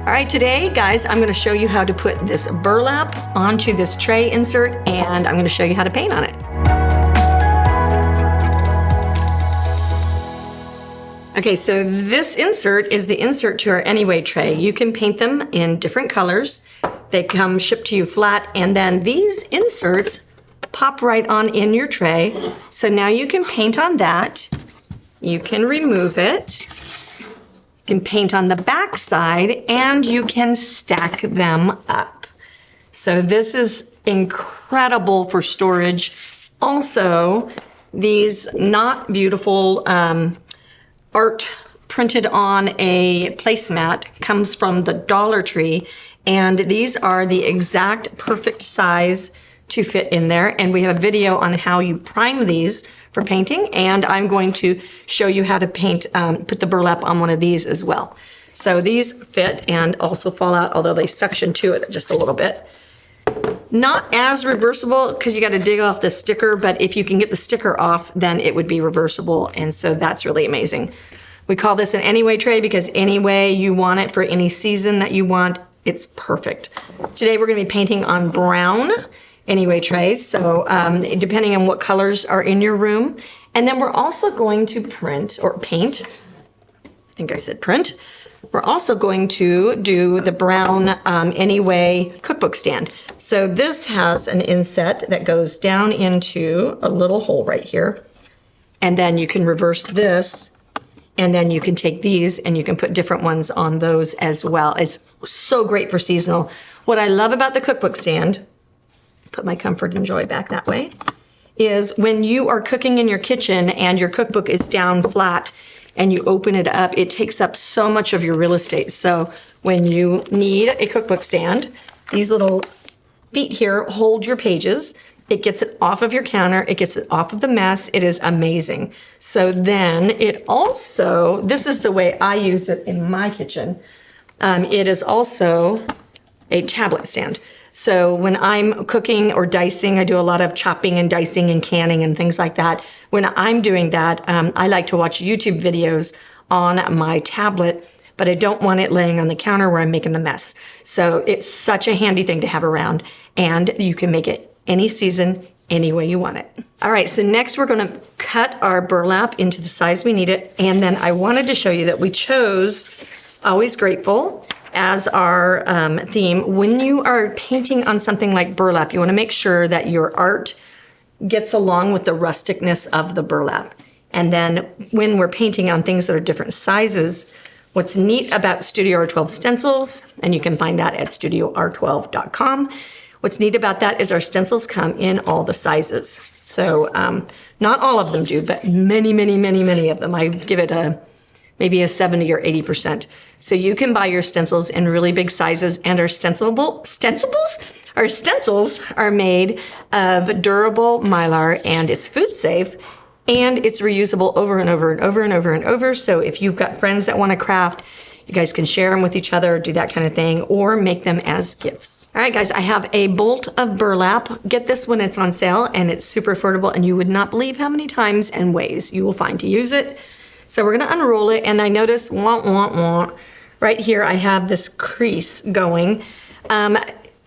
All right, today, guys, I'm gonna show you how to put this burlap onto this tray insert, and I'm gonna show you how to paint on it. Okay, so this insert is the insert to our Anyway tray. You can paint them in different colors. They come shipped to you flat, and then these inserts pop right on in your tray. So now you can paint on that. You can remove it. You can paint on the back side, and you can stack them up. So this is incredible for storage. Also, these not beautiful art printed on a placemat comes from the Dollar Tree, and these are the exact perfect size to fit in there. And we have a video on how you prime these for painting, and I'm going to show you how to paint, put the burlap on one of these as well. So these fit and also fall out, although they suction to it just a little bit. Not as reversible because you got to dig off the sticker, but if you can get the sticker off, then it would be reversible, and so that's really amazing. We call this an Anyway tray because any way you want it for any season that you want, it's perfect. Today we're going to be painting on brown Anyway trays, so depending on what colors are in your room. And then we're also going to print or paint, I think I said print. We're also going to do the brown Anyway cookbook stand. So this has an inset that goes down into a little hole right here. And then you can reverse this, and then you can take these and you can put different ones on those as well. It's so great for seasonal. What I love about the cookbook stand, put my comfort and joy back that way, is when you are cooking in your kitchen and your cookbook is down flat and you open it up, it takes up so much of your real estate. So when you need a cookbook stand, these little feet here hold your pages. It gets it off of your counter. It gets it off of the mess. It is amazing. So then it also, this is the way I use it in my kitchen. It is also a tablet stand. So when I'm cooking or dicing, I do a lot of chopping and dicing and canning and things like that. When I'm doing that, I like to watch YouTube videos on my tablet, but I don't want it laying on the counter where I'm making the mess. So it's such a handy thing to have around, and you can make it any season, any way you want it. All right, so next we're gonna cut our burlap into the size we need it, and then I wanted to show you that we chose Always Grateful as our theme. When you are painting on something like burlap, you want to make sure that your art gets along with the rusticness of the burlap. And then when we're painting on things that are different sizes, what's neat about StudioR12 Stencils, and you can find that at StudioR12.com, what's neat about that is our stencils come in all the sizes. So not all of them do, but many, many, many, many of them. I give it maybe a 70 or 80%. So you can buy your stencils in really big sizes, and our stencils are made of durable Mylar, and it's food safe, and it's reusable over and over and over and over and over. So if you've got friends that want to craft, you guys can share them with each other, do that kind of thing, or make them as gifts. All right, guys, I have a bolt of burlap. Get this when it's on sale, and it's super affordable, and you would not believe how many times and ways you will find to use it. So we're gonna unroll it, and I notice, right here I have this crease going.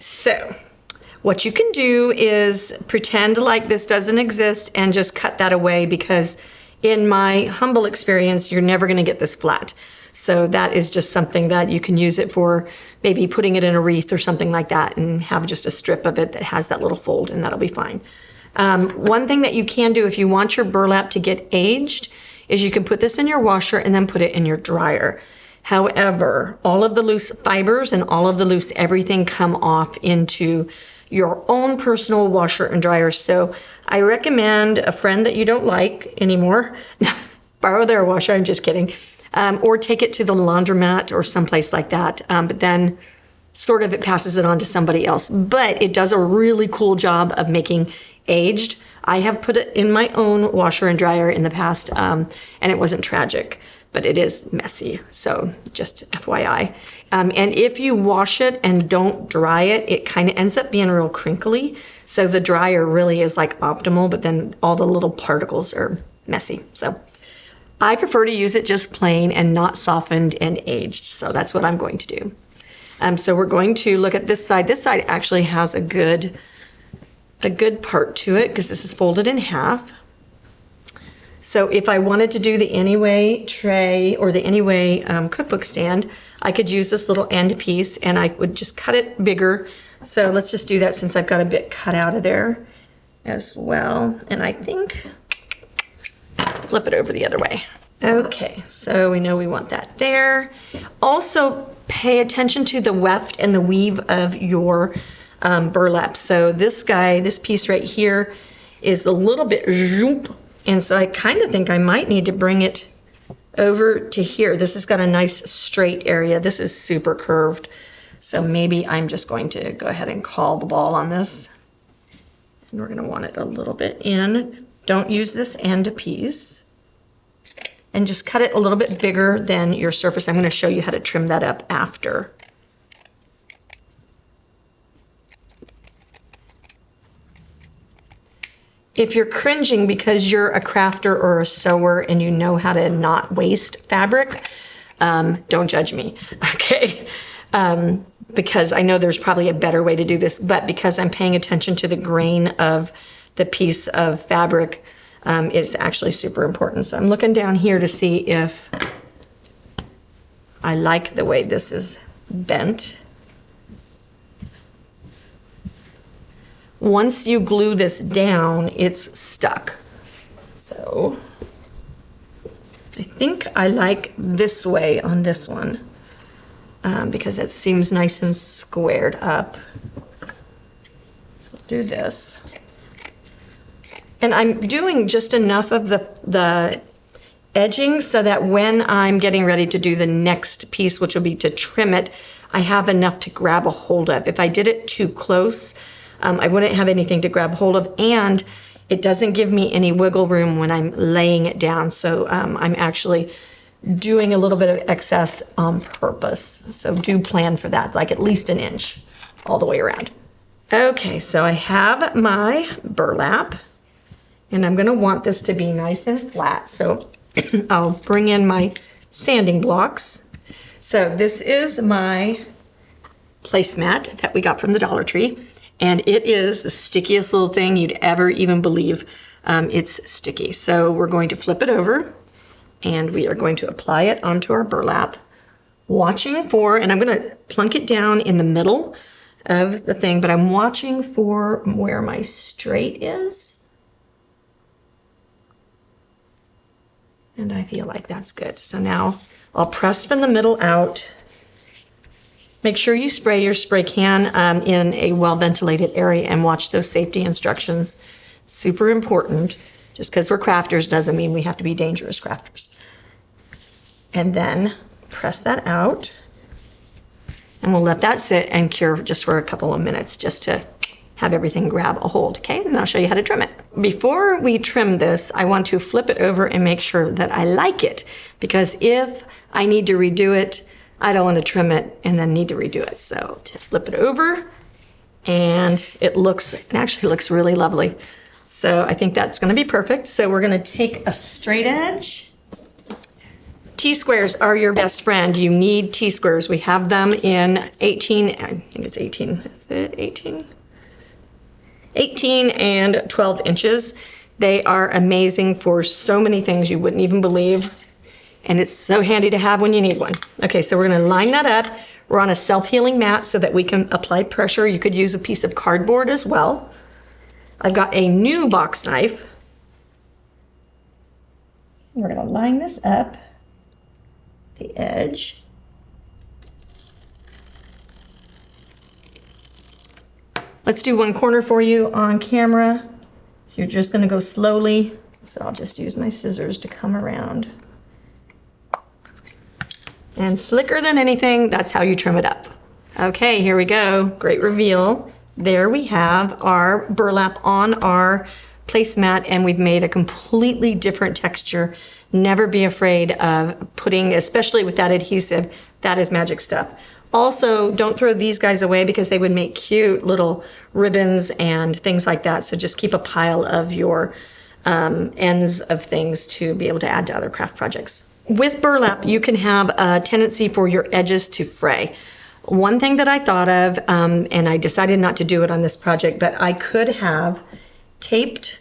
So what you can do is pretend like this doesn't exist and just cut that away, because in my humble experience, you're never gonna get this flat. So that is just something that you can use it for, maybe putting it in a wreath or something like that, and have just a strip of it that has that little fold, and that'll be fine. One thing that you can do if you want your burlap to get aged is you can put this in your washer and then put it in your dryer. However, all of the loose fibers and all of the loose everything come off into your own personal washer and dryer. So I recommend a friend that you don't like anymore, borrow their washer, I'm just kidding, or take it to the laundromat or someplace like that. But then sort of it passes it on to somebody else. But it does a really cool job of making aged. I have put it in my own washer and dryer in the past, and it wasn't tragic, but it is messy. So just FYI. And if you wash it and don't dry it, it kind of ends up being real crinkly. So the dryer really is like optimal, but then all the little particles are messy. So I prefer to use it just plain and not softened and aged. So that's what I'm going to do. So we're going to look at this side. This side actually has a good part to it because this is folded in half. So if I wanted to do the Anyway tray or the Anyway cookbook stand, I could use this little end piece and I would just cut it bigger. So let's just do that since I've got a bit cut out of there as well. And I think, flip it over the other way. Okay, so we know we want that there. Also pay attention to the weft and the weave of your burlap. So this piece right here is a little bit zoop. And so I kind of think I might need to bring it over to here. This has got a nice straight area. This is super curved. So maybe I'm just going to go ahead and call the ball on this. And we're gonna want it a little bit in. Don't use this end piece. And just cut it a little bit bigger than your surface. I'm gonna show you how to trim that up after. If you're cringing because you're a crafter or a sewer and you know how to not waste fabric, don't judge me, okay? Because I know there's probably a better way to do this, but because I'm paying attention to the grain of the piece of fabric, it's actually super important. So I'm looking down here to see if I like the way this is bent. Once you glue this down, it's stuck. So I think I like this way on this one because it seems nice and squared up. So do this. And I'm doing just enough of the edging so that when I'm getting ready to do the next piece, which will be to trim it, I have enough to grab a hold of. If I did it too close, I wouldn't have anything to grab hold of, and it doesn't give me any wiggle room when I'm laying it down. So I'm actually doing a little bit of excess on purpose. So do plan for that, like at least an inch all the way around. Okay, so I have my burlap, and I'm gonna want this to be nice and flat. So I'll bring in my sanding blocks. So this is my placemat that we got from the Dollar Tree. And it is the stickiest little thing you'd ever even believe. It's sticky. So we're going to flip it over and we are going to apply it onto our burlap, watching for, and I'm gonna plunk it down in the middle of the thing, but I'm watching for where my straight is. And I feel like that's good. So now I'll press from the middle out. Make sure you spray your spray can in a well-ventilated area and watch those safety instructions. Super important. Just because we're crafters doesn't mean we have to be dangerous crafters. And then press that out. And we'll let that sit and cure just for a couple of minutes just to have everything grab a hold, okay? And I'll show you how to trim it. Before we trim this, I want to flip it over and make sure that I like it. Because if I need to redo it, I don't want to trim it and then need to redo it. So to flip it over, and it actually looks really lovely. So I think that's going to be perfect. So we're going to take a straight edge. T-squares are your best friend. You need T-squares. We have them in 18, I think it's 18. Is it 18? 18 and 12 inches. They are amazing for so many things you wouldn't even believe. And it's so handy to have when you need one. Okay, so we're gonna line that up. We're on a self-healing mat so that we can apply pressure. You could use a piece of cardboard as well. I've got a new box knife. We're gonna line this up, the edge. Let's do one corner for you on camera. So you're just gonna go slowly. So I'll just use my scissors to come around. And slicker than anything, that's how you trim it up. Okay, here we go. Great reveal. There we have our burlap on our placemat, and we've made a completely different texture. Never be afraid of putting, especially with that adhesive, that is magic stuff. Also, don't throw these guys away because they would make cute little ribbons and things like that. So just keep a pile of your ends of things to be able to add to other craft projects. With burlap, you can have a tendency for your edges to fray. One thing that I thought of, and I decided not to do it on this project, but I could have taped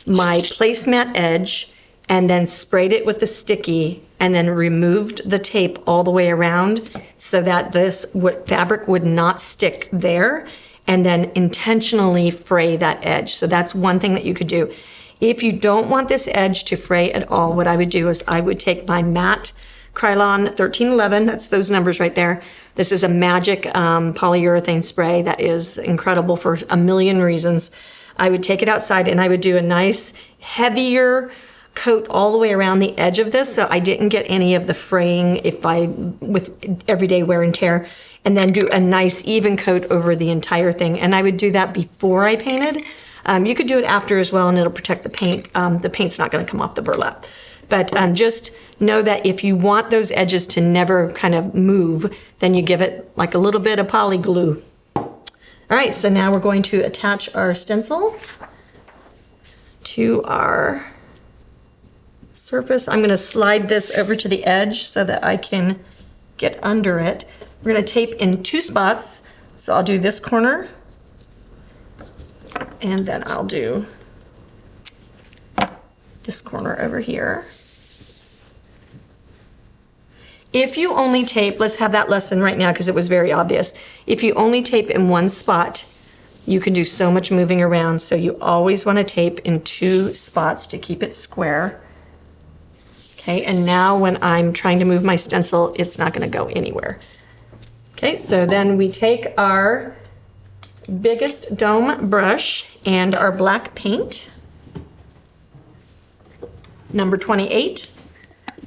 my placemat edge and then sprayed it with the sticky and then removed the tape all the way around so that this fabric would not stick there, and then intentionally fray that edge. So that's one thing that you could do. If you don't want this edge to fray at all, what I would do is I would take my matte Krylon 1311, that's those numbers right there. This is a magic polyurethane spray that is incredible for a million reasons. I would take it outside and I would do a nice heavier coat all the way around the edge of this so I didn't get any of the fraying with everyday wear and tear, and then do a nice even coat over the entire thing. And I would do that before I painted. You could do it after as well, and it'll protect the paint. The paint's not going to come off the burlap. But just know that if you want those edges to never kind of move, then you give it like a little bit of poly glue. All right, so now we're going to attach our stencil to our surface. I'm going to slide this over to the edge so that I can get under it. We're going to tape in 2 spots. So I'll do this corner, and then I'll do this corner over here. If you only tape, let's have that lesson right now because it was very obvious. If you only tape in 1 spot, you can do so much moving around. So you always want to tape in 2 spots to keep it square. Okay, and now when I'm trying to move my stencil, it's not going to go anywhere. Okay, so then we take our biggest dome brush and our black paint, number 28.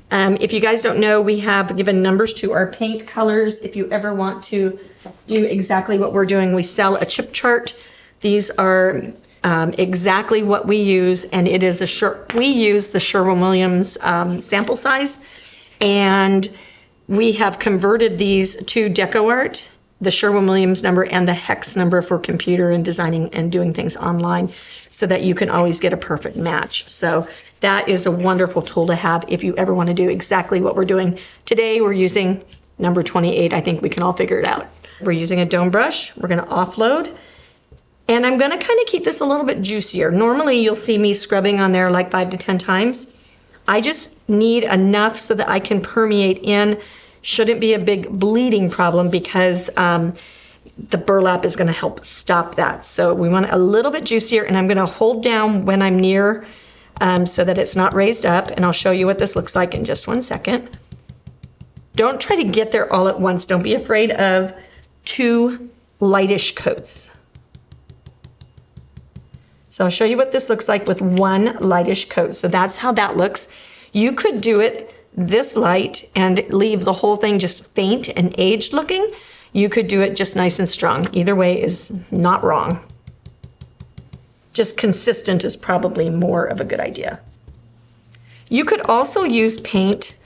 If you guys don't know, we have given numbers to our paint colors. If you ever want to do exactly what we're doing, we sell a chip chart. These are exactly what we use, and it is we use the Sherwin-Williams sample size, and we have converted these to DecoArt, the Sherwin-Williams number and the hex number for computer and designing and doing things online, so that you can always get a perfect match. So that is a wonderful tool to have if you ever want to do exactly what we're doing. Today we're using number 28. I think we can all figure it out. We're using a dome brush. We're going to offload. And I'm going to kind of keep this a little bit juicier. Normally you'll see me scrubbing on there like 5 to 10 times. I just need enough so that I can permeate in. Shouldn't be a big bleeding problem because the burlap is going to help stop that. So we want it a little bit juicier, and I'm going to hold down when I'm near so that it's not raised up, and I'll show you what this looks like in just 1 second. Don't try to get there all at once. Don't be afraid of 2 lightish coats. So I'll show you what this looks like with 1 lightish coat. So that's how that looks. You could do it this light and leave the whole thing just faint and aged looking. You could do it just nice and strong. Either way is not wrong. Just consistent is probably more of a good idea. You could also use paint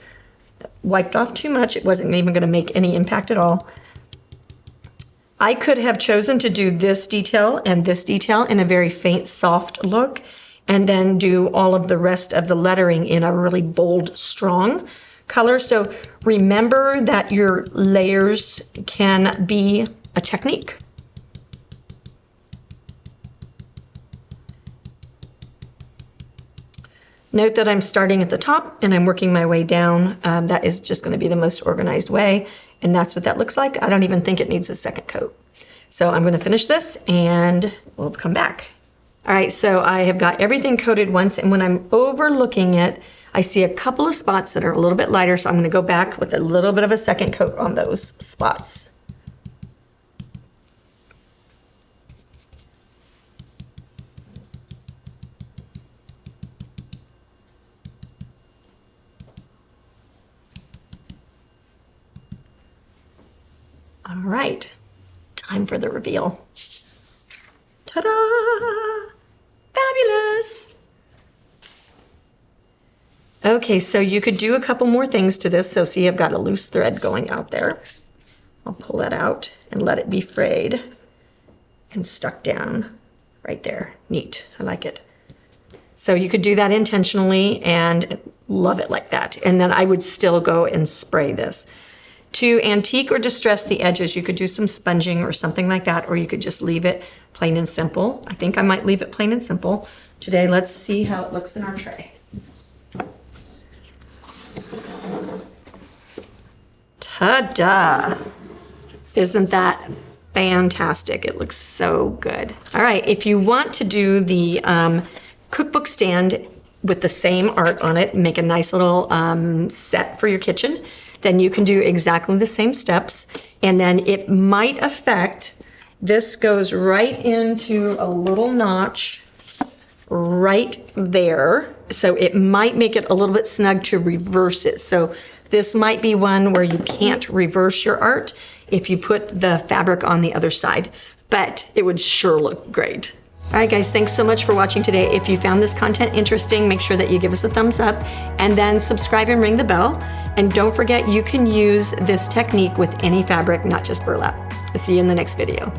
wiped off too much. It wasn't even going to make any impact at all. I could have chosen to do this detail and this detail in a very faint, soft look, and then do all of the rest of the lettering in a really bold, strong color. So remember that your layers can be a technique. Note that I'm starting at the top and I'm working my way down. That is just going to be the most organized way. And that's what that looks like. I don't even think it needs a second coat. So I'm going to finish this and we'll come back. All right, so I have got everything coated once, and when I'm overlooking it, I see a couple of spots that are a little bit lighter, so I'm going to go back with a little bit of a second coat on those spots. All right, time for the reveal. Ta-da! Fabulous! Okay, so you could do a couple more things to this. So see, I've got a loose thread going out there. I'll pull that out and let it be frayed and stuck down right there. Neat, I like it. So you could do that intentionally and love it like that. And then I would still go and spray this. To antique or distress the edges, you could do some sponging or something like that, or you could just leave it plain and simple. I think I might leave it plain and simple. Today, let's see how it looks in our tray. Ta-da! Isn't that fantastic? It looks so good. All right, if you want to do the cookbook stand with the same art on it, make a nice little set for your kitchen, then you can do exactly the same steps. And then it might affect, this goes right into a little notch right there. So it might make it a little bit snug to reverse it. So this might be one where you can't reverse your art if you put the fabric on the other side, but it would sure look great. All right, guys, thanks so much for watching today. If you found this content interesting, make sure that you give us a thumbs up and then subscribe and ring the bell. And don't forget, you can use this technique with any fabric, not just burlap. I'll see you in the next video.